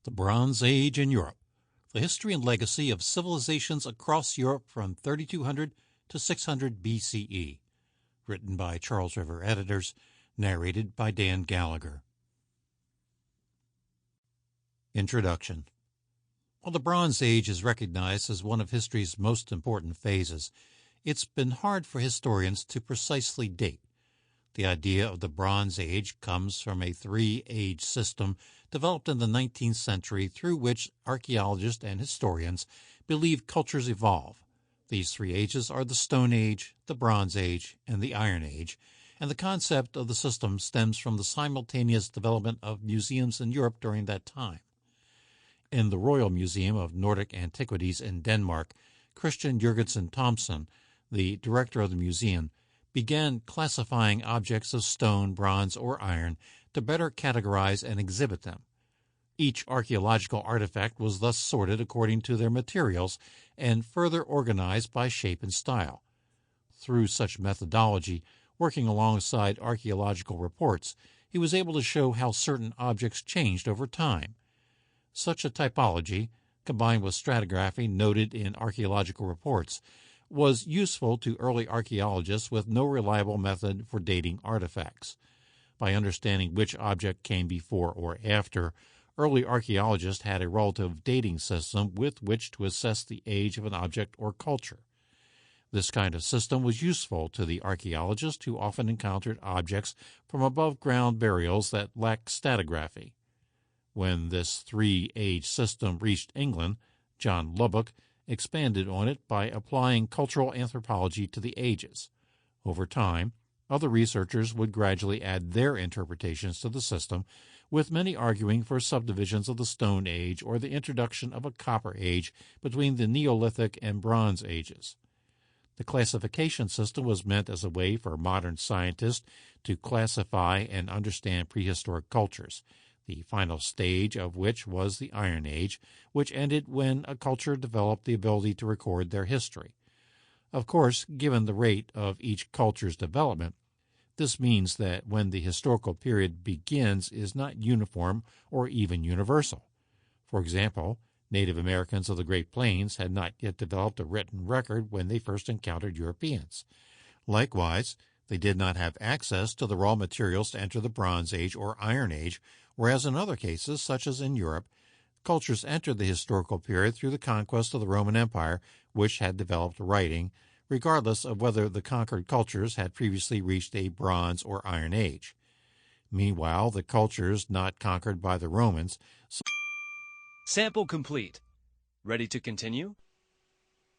The Bronze Age in Europe, the history and legacy of civilizations across Europe from 3200 to 600 BCE. Written by Charles River editors, narrated by Dan Gallagher. Introduction. While the Bronze Age is recognized as one of history's most important phases, it's been hard for historians to precisely date. The idea of the Bronze Age comes from a three-age system developed in the 19th century through which archaeologists and historians believe cultures evolve. These three ages are the Stone Age, the Bronze Age, and the Iron Age, and the concept of the system stems from the simultaneous development of museums in Europe during that time. In the Royal Museum of Nordic Antiquities in Denmark, Christian Jürgensen Thomsen, the director of the museum, began classifying objects of stone, bronze, or iron to better categorize and exhibit them. Each archaeological artifact was thus sorted according to their materials and further organized by shape and style. Through such methodology, working alongside archaeological reports, he was able to show how certain objects changed over time. Such a typology, combined with stratigraphy noted in archaeological reports, was useful to early archaeologists with no reliable method for dating artifacts. By understanding which object came before or after, early archaeologists had a relative dating system with which to assess the age of an object or culture. This kind of system was useful to the archaeologist who often encountered objects from above-ground burials that lacked stratigraphy. When this three-age system reached England, John Lubbock expanded on it by applying cultural anthropology to the ages. Over time, other researchers would gradually add their interpretations to the system, with many arguing for subdivisions of the Stone Age or the introduction of a Copper Age between the Neolithic and Bronze Ages. The classification system was meant as a way for modern scientists to classify and understand prehistoric cultures, the final stage of which was the Iron Age, which ended when a culture developed the ability to record their history. Of course, given the rate of each culture's development, this means that when the historical period begins is not uniform or even universal. For example, Native Americans of the Great Plains had not yet developed a written record when they first encountered Europeans. Likewise, they did not have access to the raw materials to enter the Bronze Age or Iron Age, whereas in other cases, such as in Europe, cultures entered the historical period through the conquest of the Roman Empire, which had developed writing, regardless of whether the conquered cultures had previously reached a Bronze or Iron Age. Meanwhile, the cultures not conquered by the Romans... Sample complete. Ready to continue?